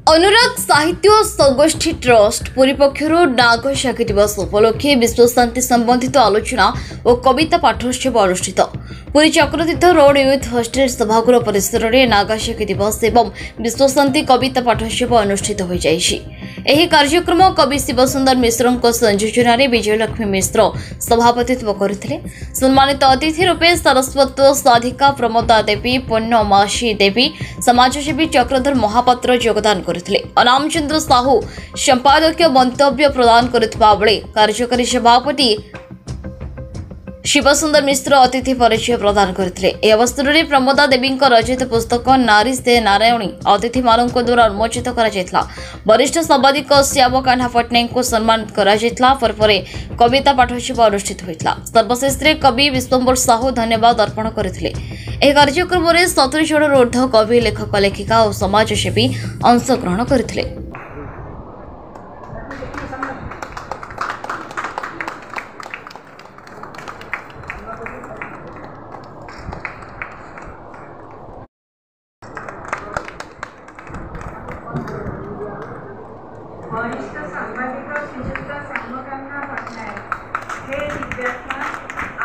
अनुराग साहित्य संगोष्ठी ट्रस्ट पुरी पक्षर नाग साखी दिवस उपलक्षे विश्व शांति संबंधित आलोचना और कविता पाठोत्सव अनुष्ठित Puri Chakratirtha road youth hostel सभागृह परिसर में नाग साखी दिवस एवं विश्व शांति कविता पाठोत्सव अनुष्ठित हो जाइछि। एही कार्यक्रम कवि शिवसुंदर मिश्र संयोजन विजयलक्ष्मी मिश्र सभापतित्व करथिले। सम्मानित अतिथि रूपे सरस्वत साधिका प्रमोदा देवी पुण्यमासी देवी समाजसेवी चक्रधर महापात्र योगदान करथिले। अनामचंद्र साहू संपादकीय मंतव्य प्रदान करथिबा बेले कार्यकारी सभापति शिवसुंदर मिश्र अतिथि परिचय प्रदान करथिले। ए अवसर में प्रमोदा देवी रचित पुस्तक नारी से नारायणी अतिथि मानक द्वारा उन्मोचित करा जायतला। वरिष्ठ संवादिक श्याम कान्हा पट्टनायक को सम्मानित करा जायतला। पर कविता पाठोत्सव अनुष्ठित होइतला। सर्वश्रेष्ठ कवि विश्वम्बर साहू धन्यवाद अर्पण करथिले। ए कार्यक्रम में 70 जन ऊर्ध्व कवि लेखक लेखिका और समाजसेवी अंशग्रहण करथिले। वरिष्ठ सांबादिक श्रीयुक्त श्याम कान्हा पट्टनायक हे विद्यार्थी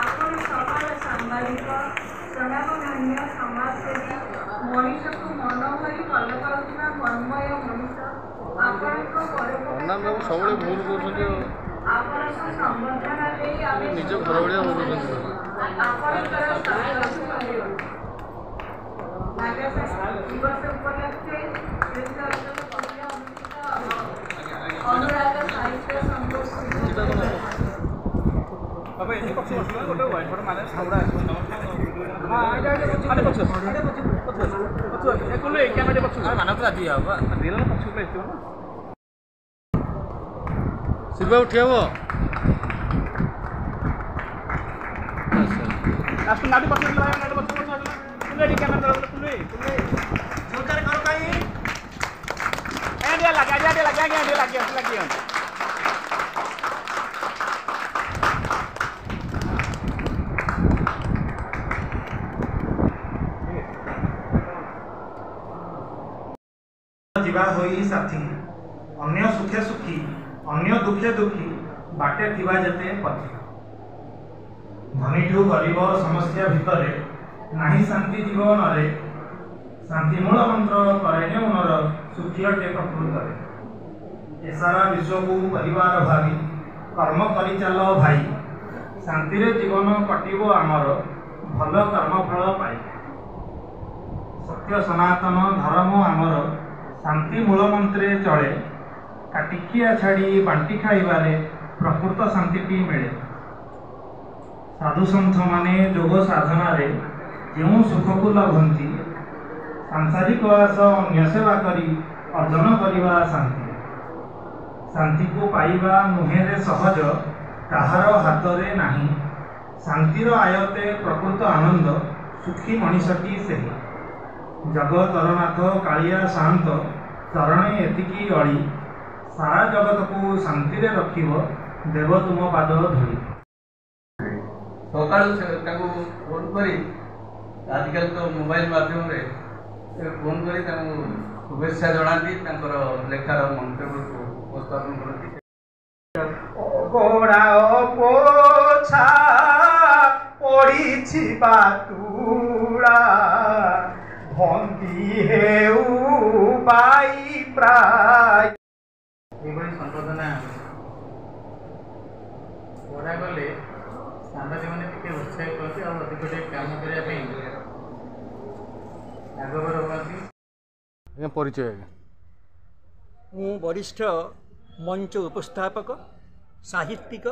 आपण सफल सांबादिक स्वनामधन्य समाजसेवी मनीष को मनोभरी भल पाउଥିବା मन्मय मनीष ଆପଣଙ୍କ ପରୋପକାର ଆପଣଙ୍କ ସମ୍ବର୍ଦ୍ଧନା ଦେଇ ଆମେ ନିଜ ଘର ଭଳିଆ ହୋଉଛନ୍ତି ଆପଣଙ୍କର ଦିବସ ଉପଲକ୍ଷେ अनुराग साहित्य संगोष्ठी बाबा ये पक्ष बसलो गोटे व्हाइट बोर्ड माने साउडा हां आइडा आडे पक्ष एकुले कैमरा पक्ष मानव तो आदि आबा दिला पक्ष पे एतो ना शिवा उठियाबो लास्ट नाडी पक्ष नाडी पक्ष कुले कैमरा कुले जोरदार करो काई dia lagi जीवा होई साथी अन्य सुखे सुखी अन्य दुखे दुखी बाटे थिबा जते पथी धनीठू गरीब समस्या भितरे नाही शांति जीवन रे शांति मूल मंत्र करे मनर सुखी अटे प्रकृत सारा विश्व को परिवार भावी कर्म करी चल भाई शांति रे जीवन कटिब आमर भल कर्मफल पाई सत्य सनातन धर्म आमर शांति मूल मंत्रे चले काटिकिया छाड़ी बांटी खाइबारे प्रकृत शांति मिले साधु सन्थ माने योग साधना रे जो सुख को लभंती सांसारिक आस अन्य सेवा करी अर्जन करिबा शांति शांति को पाइबा नुहे रे सहज काहार हाथ रे नाही शांतिर आयते प्रकृत आनंद सुखी मनीषटी से जगत तरनाथ कालिया शांत चरणे एतिकी अड़ी सारा जगत को शांति रे रखिब देव तुम पाद धोई सकाल फोन करी आजकल तो मोबाइल माध्यम रे फोन करी शुभेच्छा जनाती लेखार मंतव्य को उपस्थापन करती गोड़ा पोछा पड़ी बातुड़ा भंगी हेउ बाई प्राय संबोधना पढ़ा गले सांबादिक मैंने टे उत्साहित करते अधिक काम करने परिचय मु वरिष्ठ मंच उपस्थापक साहित्यिक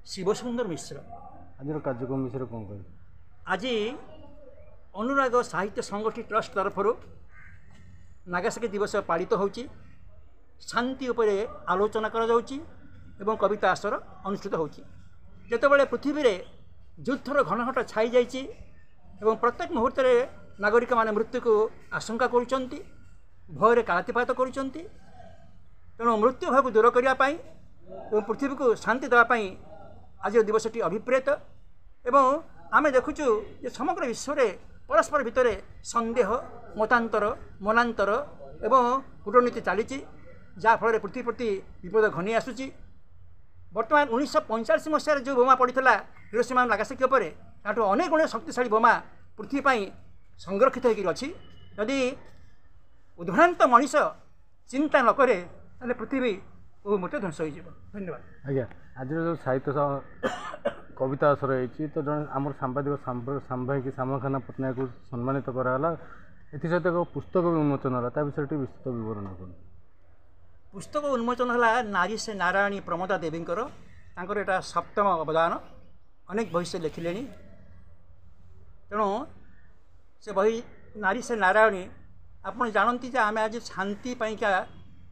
शिवसुंदर मिश्र आज कार्यक्रम विषय कौन कह आज अनुराग साहित्य संगोष्ठी ट्रस्ट तरफ नागसाखी दिवस पालित होची शांति उपरे आलोचना करा जाउची एवं कविता आसर अनुष्ठित होची जेतेबेले पृथ्वी रे युद्धर घनघट छाई जाइची एवं प्रत्येक मुहूर्त नागरिक माने मृत्यु को आशंका करुचंती भय कालातिपात करुचंती तेणु मृत्यु भय को दूर करने और पृथ्वी को शांति देवाई आज दिवसटी अभिप्रेत एवं आमे देखुचु जे समग्र विश्व में परस्पर भितर संदेह मतांतर मनांतर ଏବଂ କୂଟନୀତି ଚାଲିଛି ଯାହାଫଳରେ ପୃଥିବୀ ପ୍ରତି ବିପଦ ଘନେଇ ଆସୁଛି। ବର୍ତ୍ତମାନ 1945 ମସିହାରେ ଯେଉଁ ବୋମା ପଡ଼ିଥିଲା ହିରୋସୀମା ନାଗାସାକି ଉପରେ ତାଠୁ ଅନେକ ଗୁଣେ ଶକ୍ତିଶାଳୀ ବୋମା ପୃଥିବୀ ପାଇଁ ସଂରକ୍ଷିତ ହୋଇକରି ଅଛି। ଯଦି ଉଦ୍ଭ୍ରାନ୍ତ ମଣିଷ ଚିନ୍ତା ନ କରେ ତାହେଲେ ପୃଥିବୀ ବହୁ ମୂର୍ତ୍ତି ଧ୍ୱଂସ ହୋଇଯିବ। ଧନ୍ୟବାଦ। ଆଜ୍ଞା, ଆଜିର ଯେଉଁ ସାହିତ୍ୟ କବିତା ଆସର ହେଇଛି ତ ଜଣେ ଆମର ସାମ୍ବାଦିକ ସାମ୍ବାହିକୀ ଶ୍ୟାମକାହ୍ନା ପଟ୍ଟନାୟକଙ୍କୁ ସମ୍ମାନିତ କରାଗଲା, ଏଥିସହିତ ଏକ ପୁସ୍ତକ ବି ଉନ୍ମୋଚନ ହେଲା, ତା ବିଷୟରେ ଟିକେ ବିସ୍ତୃତ ବିବରଣ କରନ୍ତୁ। ପୁସ୍ତକ ଉନ୍ମୋଚନ ହେଲା ନାରୀ ସେ ନାରାୟଣୀ ପ୍ରମୋଦା ଦେବୀଙ୍କର, ତାଙ୍କର ଏଇଟା 7ମ ଅବଦାନ। ଅନେକ ବହି ସେ ଲେଖିଲେଣି। ତେଣୁ ସେ ବହି ନାରୀ ସେ ନାରାୟଣୀ, ଆପଣ ଜାଣନ୍ତି ଯେ ଆମେ ଆଜି ଶାନ୍ତି ପାଇଁକା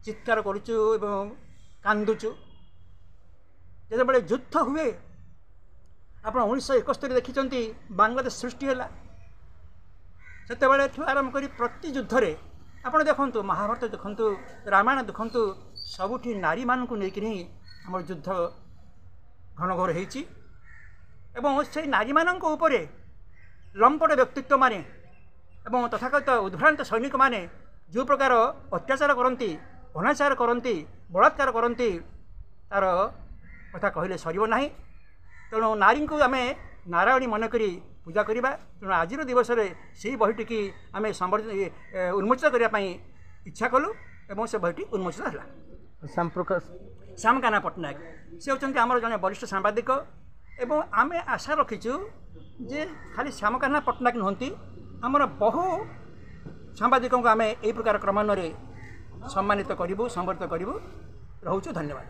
ଚିତ୍କାର କରୁଛୁ ଏବଂ କାନ୍ଦୁଛୁ। ଯେତେବେଳେ ଯୁଦ୍ଧ ହୁଏ, ଆପଣ 1971 ଦେଖିଛନ୍ତି ବାଂଲାଦେଶ ସୃଷ୍ଟି ହେଲା, ସେତେବେଳେଠୁ ଆରମ୍ଭ କରି ପ୍ରତି ଯୁଦ୍ଧରେ ଆପଣ ଦେଖନ୍ତୁ, ମହାଭାରତ ଦେଖନ୍ତୁ, ରାମାୟଣ ଦେଖନ୍ତୁ, ସବୁଠି ନାରୀମାନଙ୍କୁ ନେଇକି ହିଁ ଆମର ଯୁଦ୍ଧ ଘନ ଘୋର ହେଇଛି। ଏବଂ ସେଇ ନାରୀମାନଙ୍କ ଉପରେ ଲମ୍ପଟ ବ୍ୟକ୍ତିତ୍ୱମାନେ ଏବଂ ତଥାକଥିତ ଉଦ୍ଭ୍ରାନ୍ତ ସୈନିକମାନେ ଯେଉଁ ପ୍ରକାର ଅତ୍ୟାଚାର କରନ୍ତି, ଅନାଚାର କରନ୍ତି, ବଳାତ୍କାର କରନ୍ତି, ତା'ର କଥା କହିଲେ ସରିବ ନାହିଁ। ତେଣୁ ନାରୀଙ୍କୁ ଆମେ ନାରାୟଣୀ ମନେକରି ପୂଜା କରିବା। ତେଣୁ ଆଜିର ଦିବସରେ ସେହି ବହିଟିକି ଆମେ ଉନ୍ମୋଚିତ କରିବା ପାଇଁ ଇଚ୍ଛା କଲୁ ଏବଂ ସେ ବହିଟି ଉନ୍ମୋଚିତ ହେଲା। ଶ୍ୟାମକାହ୍ନା ପଟ୍ଟନାୟକ ସେ ହେଉଛନ୍ତି ଆମର ଜଣେ ବରିଷ୍ଠ ସାମ୍ବାଦିକ ଏବଂ ଆମେ ଆଶା ରଖିଛୁ ଯେ ଖାଲି ଶ୍ୟାମକାହ୍ନା ପଟ୍ଟନାୟକ ନୁହନ୍ତି, ଆମର ବହୁ ସାମ୍ବାଦିକଙ୍କୁ ଆମେ ଏହି ପ୍ରକାର କ୍ରମାନ୍ୱୟରେ ସମ୍ମାନିତ କରିବୁ, ସମ୍ବର୍ଦ୍ଧିତ କରିବୁ। ରହୁଛୁ, ଧନ୍ୟବାଦ।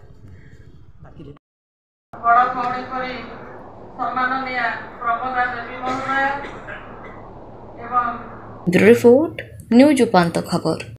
ବଡ଼ ଭଉଣୀ ପରି ସମ୍ମାନନୀୟା ପ୍ରମୋଦା ଦେବୀ ମହୋଦୟା ଏବଂ ରିପୋର୍ଟ ନ୍ୟୁଜ ଉପାନ୍ତ ଖବର।